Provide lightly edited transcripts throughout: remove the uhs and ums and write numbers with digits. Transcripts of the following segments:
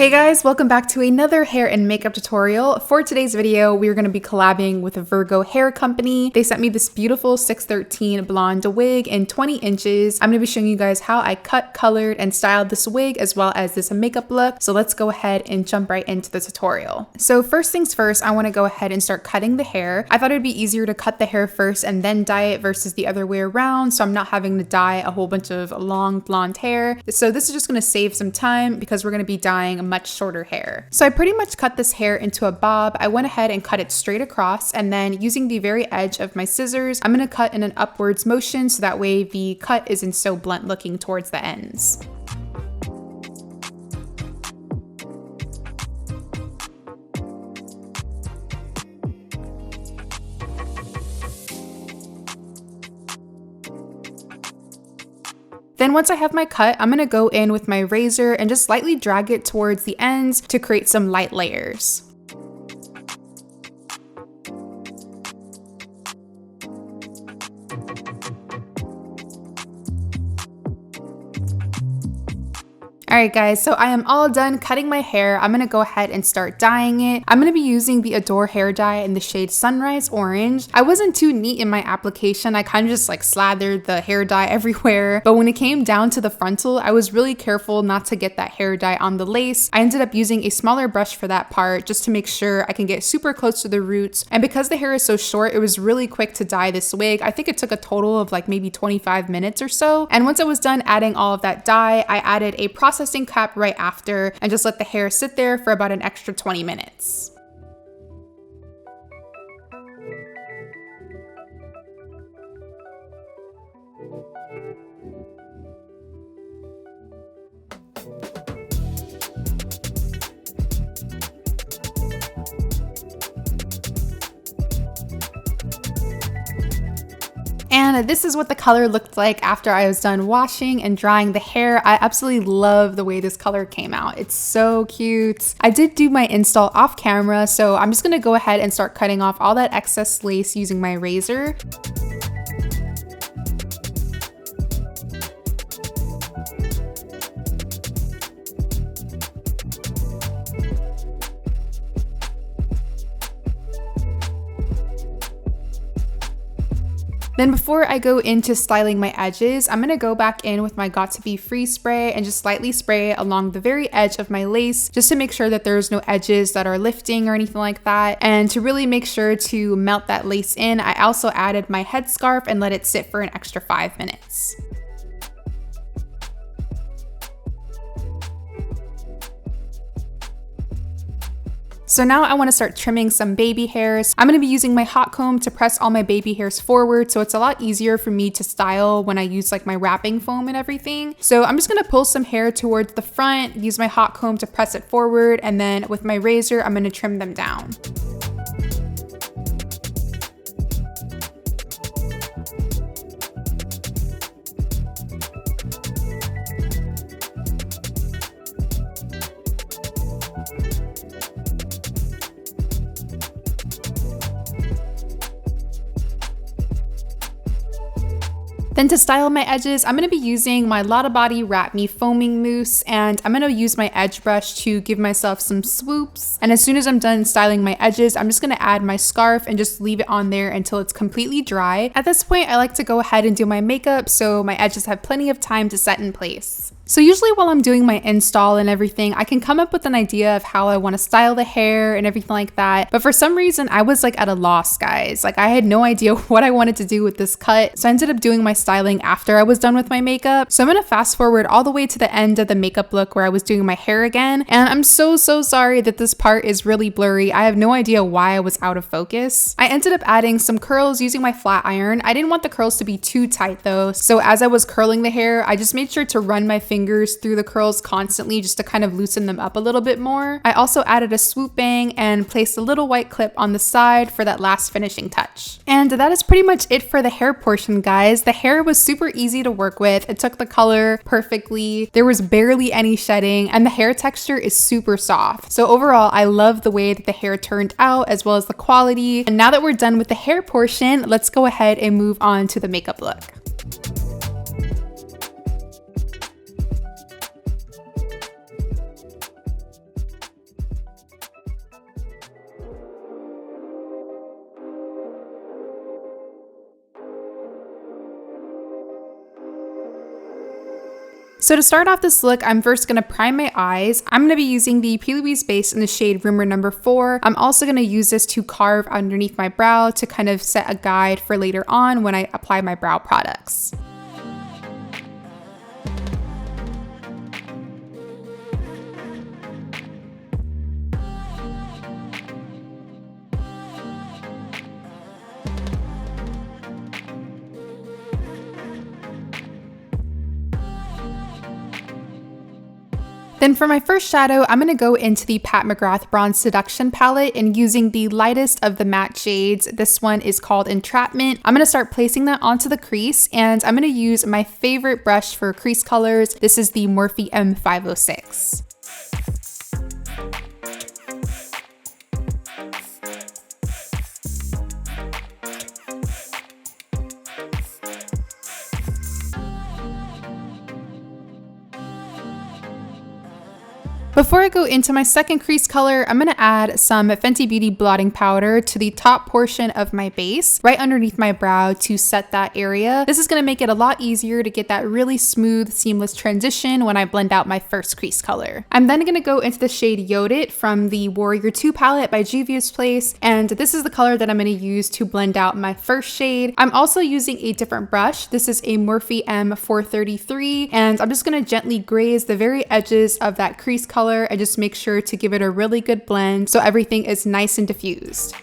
Hey guys, welcome back to another hair and makeup tutorial. For today's video, we are going to be collabing with a Virgo hair company. They sent me this beautiful 613 blonde wig in 20 inches. I'm going to be showing you guys how I cut, colored, and styled this wig as well as this makeup look. So let's go ahead and jump right into the tutorial. So first things first, I want to go ahead and start cutting the hair. I thought it'd be easier to cut the hair first and then dye it versus the other way around, so I'm not having to dye a whole bunch of long blonde hair. So this is just going to save some time because we're going to be dyeing much shorter hair. So I pretty much cut this hair into a bob. I went ahead and cut it straight across, and then using the very edge of my scissors, I'm going to cut in an upwards motion so that way the cut isn't so blunt looking towards the ends. Then once I have my cut, I'm going to go in with my razor and just lightly drag it towards the ends to create some light layers. Alright guys, so I am all done cutting my hair. I'm going to go ahead and start dyeing it. I'm going to be using the Adore hair dye in the shade Sunrise Orange. I wasn't too neat in my application. I kind of just like slathered the hair dye everywhere. But when it came down to the frontal, I was really careful not to get that hair dye on the lace. I ended up using a smaller brush for that part just to make sure I can get super close to the roots. And because the hair is so short, it was really quick to dye this wig. I think it took a total of like maybe 25 minutes or so. And once I was done adding all of that dye, I added a processing cap right after and just let the hair sit there for about an extra 20 minutes. And this is what the color looked like after I was done washing and drying the hair. I absolutely love the way this color came out. It's so cute. I did do my install off camera, so I'm just gonna go ahead and start cutting off all that excess lace using my razor. Then before I go into styling my edges, I'm going to go back in with my Got To Be Free spray and just slightly spray it along the very edge of my lace just to make sure that there's no edges that are lifting or anything like that. And to really make sure to melt that lace in, I also added my headscarf and let it sit for an extra 5 minutes. So now I want to start trimming some baby hairs. I'm going to be using my hot comb to press all my baby hairs forward, so it's a lot easier for me to style when I use like my wrapping foam and everything. So I'm just going to pull some hair towards the front, use my hot comb to press it forward, and then with my razor, I'm going to trim them down. Then to style my edges, I'm going to be using my Lotta Body Wrap Me Foaming Mousse, and I'm going to use my edge brush to give myself some swoops. And as soon as I'm done styling my edges, I'm just going to add my scarf and just leave it on there until it's completely dry. At this point, I like to go ahead and do my makeup so my edges have plenty of time to set in place. So usually while I'm doing my install and everything, I can come up with an idea of how I want to style the hair and everything like that. But for some reason, I was like at a loss, guys. Like I had no idea what I wanted to do with this cut. So I ended up doing my styling after I was done with my makeup. So I'm going to fast forward all the way to the end of the makeup look where I was doing my hair again. And I'm so sorry that this part is really blurry. I have no idea why I was out of focus. I ended up adding some curls using my flat iron. I didn't want the curls to be too tight though. So as I was curling the hair, I just made sure to run my fingers fingers through the curls constantly just to kind of loosen them up a little bit more. I also added a swoop bang and placed a little white clip on the side for that last finishing touch. And that is pretty much it for the hair portion, guys. The hair was super easy to work with. It took the color perfectly. There was barely any shedding and the hair texture is super soft. So overall, I love the way that the hair turned out as well as the quality. And now that we're done with the hair portion, let's go ahead and move on to the makeup look. So to start off this look, I'm first going to prime my eyes. I'm going to be using the Louise base in the shade Rumour number 4. I'm also going to use this to carve underneath my brow to kind of set a guide for later on when I apply my brow products. Then for my first shadow, I'm going to go into the Pat McGrath Bronze Seduction palette and using the lightest of the matte shades. This one is called Entrapment. I'm going to start placing that onto the crease and I'm going to use my favorite brush for crease colors. This is the Morphe M506. Before I go into my second crease color, I'm going to add some Fenty Beauty blotting powder to the top portion of my base, right underneath my brow to set that area. This is going to make it a lot easier to get that really smooth, seamless transition when I blend out my first crease color. I'm then going to go into the shade Yodit from the Warrior 2 palette by Juvia's Place, and this is the color that I'm going to use to blend out my first shade. I'm also using a different brush. This is a Morphe M433, and I'm just going to gently graze the very edges of that crease color and just make sure to give it a really good blend so everything is nice and diffused.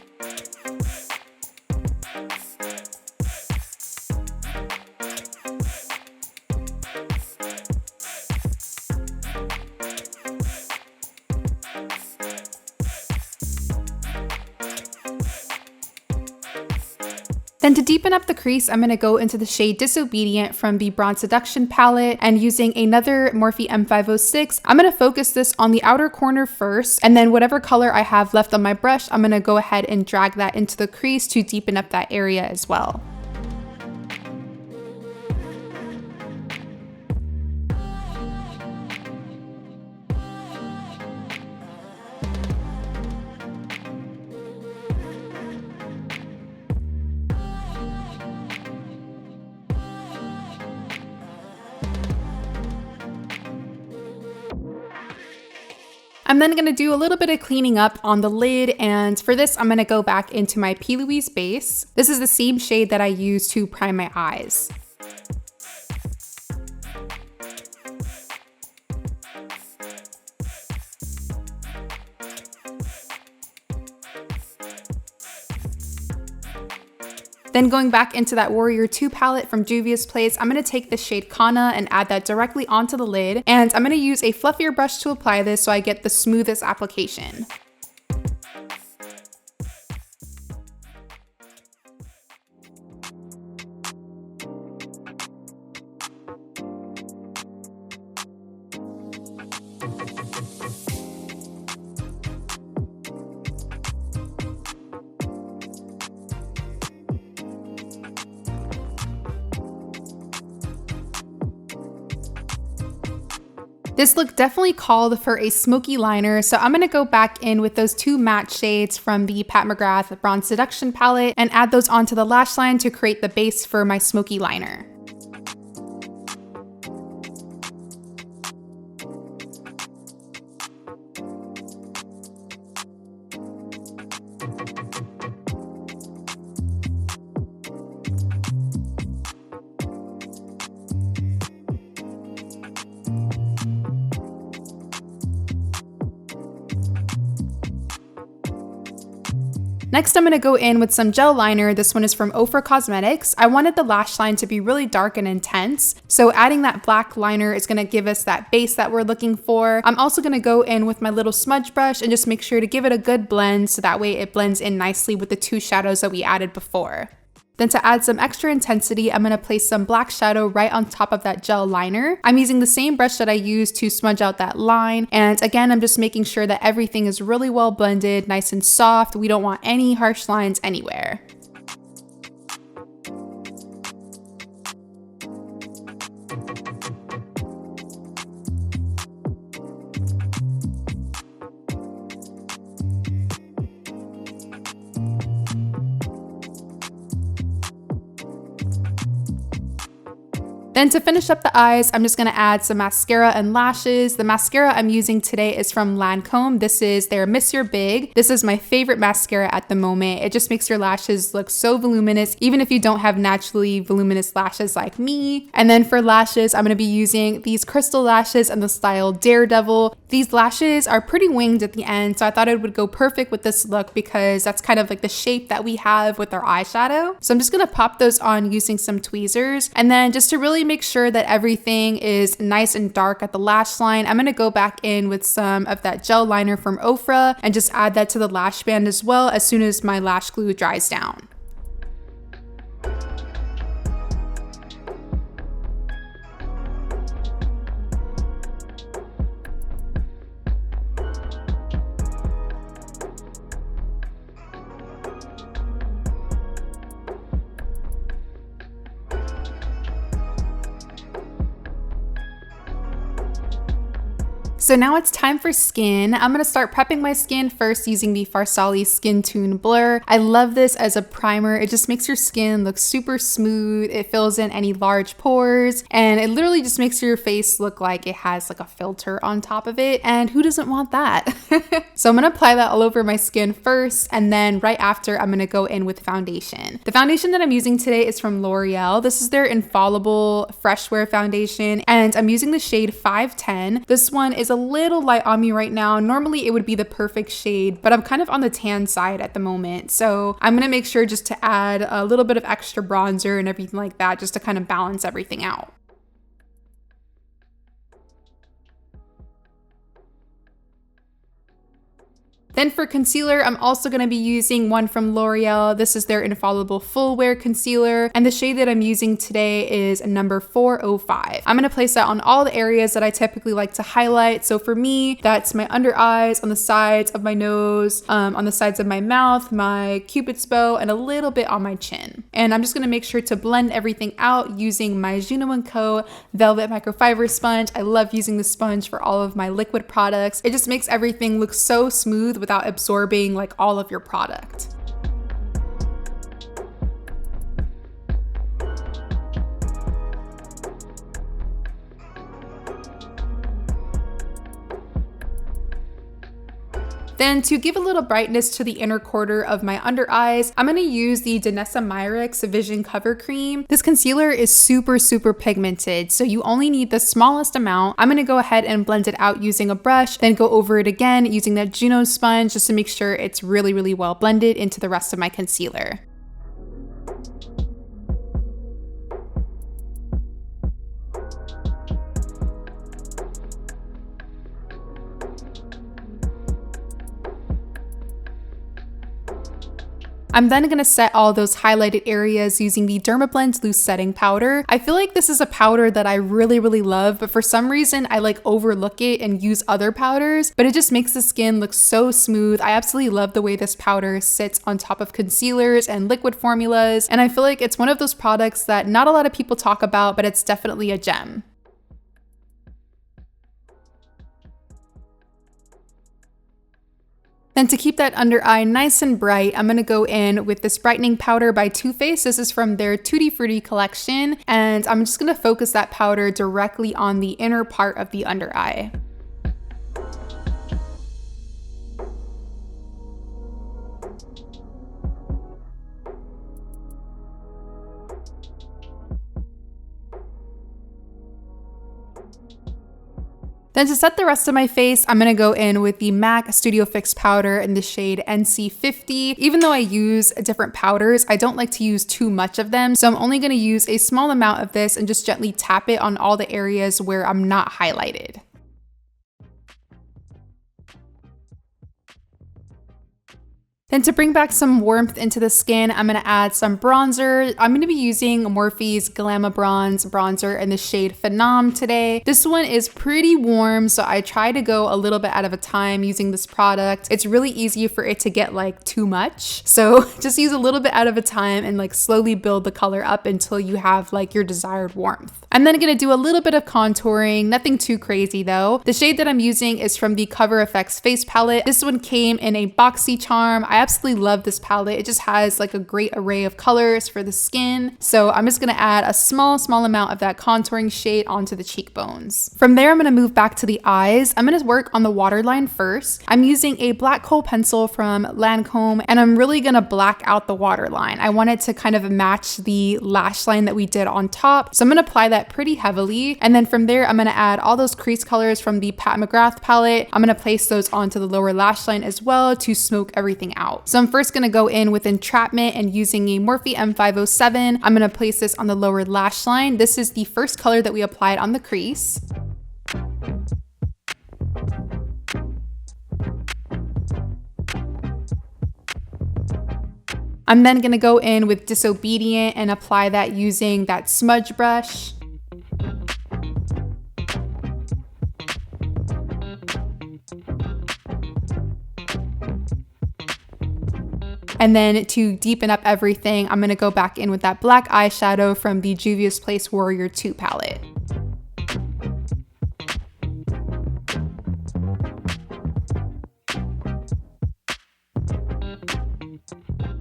Then to deepen up the crease, I'm going to go into the shade Disobedient from the Bronze Seduction palette and using another Morphe M506, I'm going to focus this on the outer corner first, and then whatever color I have left on my brush, I'm going to go ahead and drag that into the crease to deepen up that area as well. I'm then going to do a little bit of cleaning up on the lid, and for this I'm going to go back into my Louise base. This is the same shade that I use to prime my eyes. Then going back into that Warrior 2 palette from Juvia's Place, I'm going to take the shade Kana and add that directly onto the lid. And I'm going to use a fluffier brush to apply this so I get the smoothest application. This look definitely called for a smoky liner, so I'm going to go back in with those two matte shades from the Pat McGrath Bronze Seduction palette and add those onto the lash line to create the base for my smoky liner. Next, I'm going to go in with some gel liner. This one is from Ofra Cosmetics. I wanted the lash line to be really dark and intense, so adding that black liner is going to give us that base that we're looking for. I'm also going to go in with my little smudge brush and just make sure to give it a good blend so that way it blends in nicely with the two shadows that we added before. Then to add some extra intensity, I'm going to place some black shadow right on top of that gel liner. I'm using the same brush that I used to smudge out that line. And again, I'm just making sure that everything is really well blended, nice and soft. We don't want any harsh lines anywhere. Then to finish up the eyes, I'm just going to add some mascara and lashes. The mascara I'm using today is from Lancôme. This is their Monsieur Big. This is my favorite mascara at the moment. It just makes your lashes look so voluminous, even if you don't have naturally voluminous lashes like me. And then for lashes, I'm going to be using these crystal lashes in the style Daredevil. These lashes are pretty winged at the end, so I thought it would go perfect with this look because that's kind of like the shape that we have with our eyeshadow. So I'm just going to pop those on using some tweezers. And then just to really make sure that everything is nice and dark at the lash line, I'm going to go back in with some of that gel liner from Ofra and just add that to the lash band as well as soon as my lash glue dries down. So now it's time for skin. I'm gonna start prepping my skin first using the Farsali Skintune Blur. I love this as a primer. It just makes your skin look super smooth. It fills in any large pores, and it literally just makes your face look like it has like a filter on top of it. And who doesn't want that? So I'm gonna apply that all over my skin first, and then right after I'm gonna go in with foundation. The foundation that I'm using today is from L'Oreal. This is their Infallible Fresh Wear Foundation, and I'm using the shade 510. This one is a little light on me right now. Normally it would be the perfect shade, but I'm kind of on the tan side at the moment. So I'm gonna make sure just to add a little bit of extra bronzer and everything like that just to kind of balance everything out. Then for concealer, I'm also going to be using one from L'Oreal. This is their Infallible Full Wear Concealer, and the shade that I'm using today is number 405. I'm going to place that on all the areas that I typically like to highlight. So for me, that's my under eyes, on the sides of my nose, on the sides of my mouth, my cupid's bow, and a little bit on my chin. And I'm just going to make sure to blend everything out using my Juno & Co. Velvet Microfiber Sponge. I love using this sponge for all of my liquid products. It just makes everything look so smooth without absorbing like all of your product. Then to give a little brightness to the inner quarter of my under eyes, I'm going to use the Danessa Myricks Vision Cover Cream. This concealer is super pigmented, so you only need the smallest amount. I'm going to go ahead and blend it out using a brush, then go over it again using that Juno sponge just to make sure it's really well blended into the rest of my concealer. I'm then going to set all those highlighted areas using the Dermablend Loose Setting Powder. I feel like this is a powder that I really love, but for some reason I like overlook it and use other powders, but it just makes the skin look so smooth. I absolutely love the way this powder sits on top of concealers and liquid formulas, and I feel like it's one of those products that not a lot of people talk about, but it's definitely a gem. Then to keep that under eye nice and bright, I'm going to go in with this brightening powder by Too Faced. This is from their Tutti Frutti collection, and I'm just going to focus that powder directly on the inner part of the under eye. Then to set the rest of my face, I'm gonna go in with the MAC Studio Fix powder in the shade NC50. Even though I use different powders, I don't like to use too much of them. So I'm only gonna use a small amount of this and just gently tap it on all the areas where I'm not highlighted. Then to bring back some warmth into the skin, I'm going to add some bronzer. I'm going to be using Morphe's Glamabronze bronzer in the shade Phenom today. This one is pretty warm, so I try to go a little bit at a time using this product. It's really easy for it to get like too much. So just use a little bit at a time and like slowly build the color up until you have like your desired warmth. I'm then going to do a little bit of contouring, nothing too crazy though. The shade that I'm using is from the CoverFX face palette. This one came in a boxy charm. I absolutely love this palette. It just has like a great array of colors for the skin. So I'm just gonna add a small amount of that contouring shade onto the cheekbones. From there, I'm gonna move back to the eyes. I'm gonna work on the waterline first. I'm using a black kohl pencil from Lancôme, and I'm really gonna black out the waterline. I want it to kind of match the lash line that we did on top. So I'm gonna apply that pretty heavily. And then from there, I'm gonna add all those crease colors from the McGrath palette. I'm gonna place those onto the lower lash line as well to smoke everything out. So I'm first gonna go in with Entrapment and using a Morphe M507, I'm gonna place this on the lower lash line. This is the first color that we applied on the crease. I'm then gonna go in with Disobedient and apply that using that smudge brush. And then to deepen up everything, I'm gonna go back in with that black eyeshadow from the Juvia's Place Warrior 2 palette.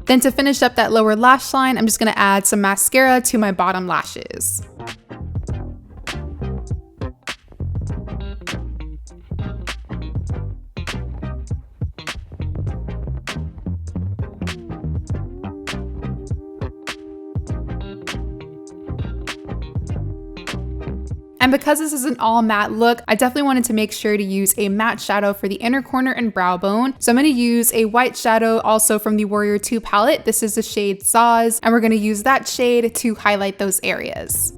Then to finish up that lower lash line, I'm just gonna add some mascara to my bottom lashes. And because this is an all matte look, I definitely wanted to make sure to use a matte shadow for the inner corner and brow bone. So I'm going to use a white shadow also from the Warrior 2 palette. This is the shade Zaz, and we're going to use that shade to highlight those areas.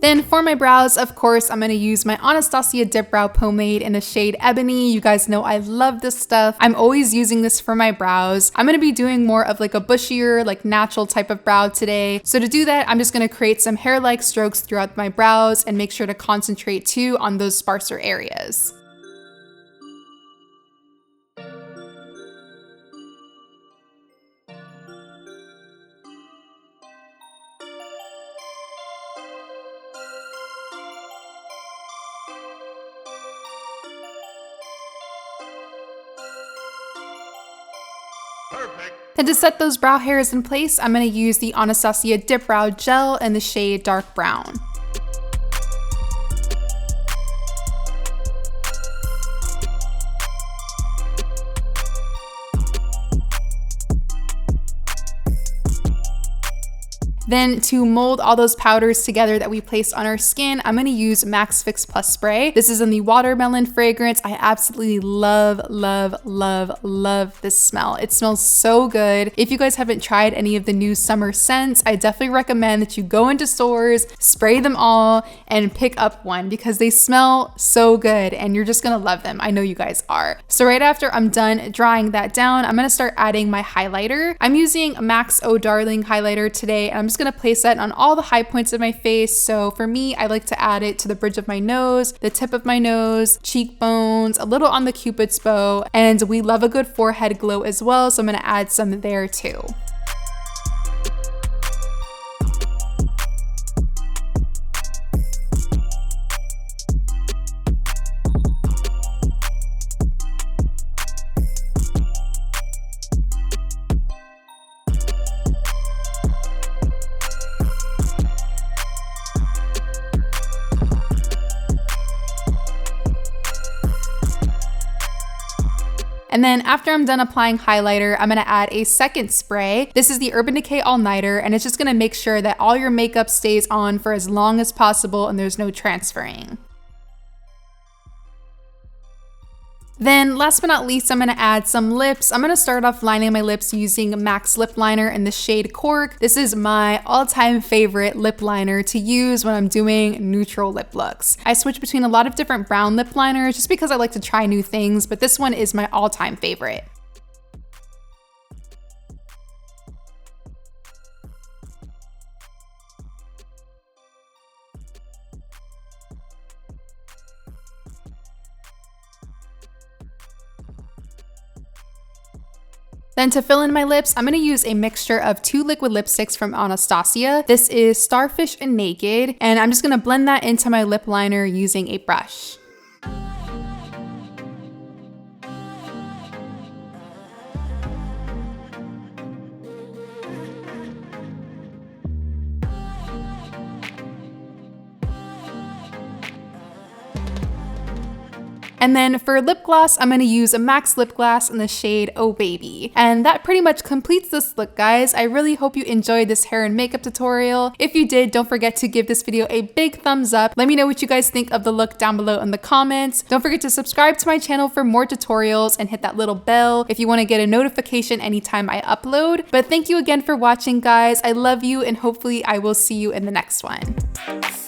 Then for my brows, of course, I'm going to use my Anastasia Dip Brow Pomade in the shade Ebony. You guys know I love this stuff. I'm always using this for my brows. I'm going to be doing more of like a bushier, like natural type of brow today. So to do that, I'm just going to create some hair-like strokes throughout my brows and make sure to concentrate too on those sparser areas. Perfect. And to set those brow hairs in place, I'm going to use the Anastasia Dip Brow Gel in the shade Dark Brown. Then to mold all those powders together that we placed on our skin, I'm gonna use Max Fix Plus Spray. This is in the watermelon fragrance. I absolutely love, love, love, love this smell. It smells so good. If you guys haven't tried any of the new summer scents, I definitely recommend that you go into stores, spray them all, and pick up one because they smell so good and you're just gonna love them. I know you guys are. So right after I'm done drying that down, I'm gonna start adding my highlighter. I'm using Max Oh Darling highlighter today, and I'm just gonna place that on all the high points of my face. So for me, I like to add it to the bridge of my nose, the tip of my nose, cheekbones, a little on the Cupid's bow, and we love a good forehead glow as well, so I'm gonna add some there too. And then after I'm done applying highlighter, I'm gonna add a second spray. This is the Urban Decay All Nighter, and it's just gonna make sure that all your makeup stays on for as long as possible and there's no transferring. Then last but not least, I'm gonna add some lips. I'm gonna start off lining my lips using MAC's lip liner in the shade Cork. This is my all-time favorite lip liner to use when I'm doing neutral lip looks. I switch between a lot of different brown lip liners just because I like to try new things, but this one is my all-time favorite. Then to fill in my lips, I'm gonna use a mixture of 2 liquid lipsticks from Anastasia. This is Starfish and Naked, and I'm just gonna blend that into my lip liner using a brush. And then for lip gloss, I'm gonna use a MAC's lip gloss in the shade Oh Baby. And that pretty much completes this look, guys. I really hope you enjoyed this hair and makeup tutorial. If you did, don't forget to give this video a big thumbs up. Let me know what you guys think of the look down below in the comments. Don't forget to subscribe to my channel for more tutorials and hit that little bell if you wanna get a notification anytime I upload. But thank you again for watching, guys. I love you, and hopefully I will see you in the next one.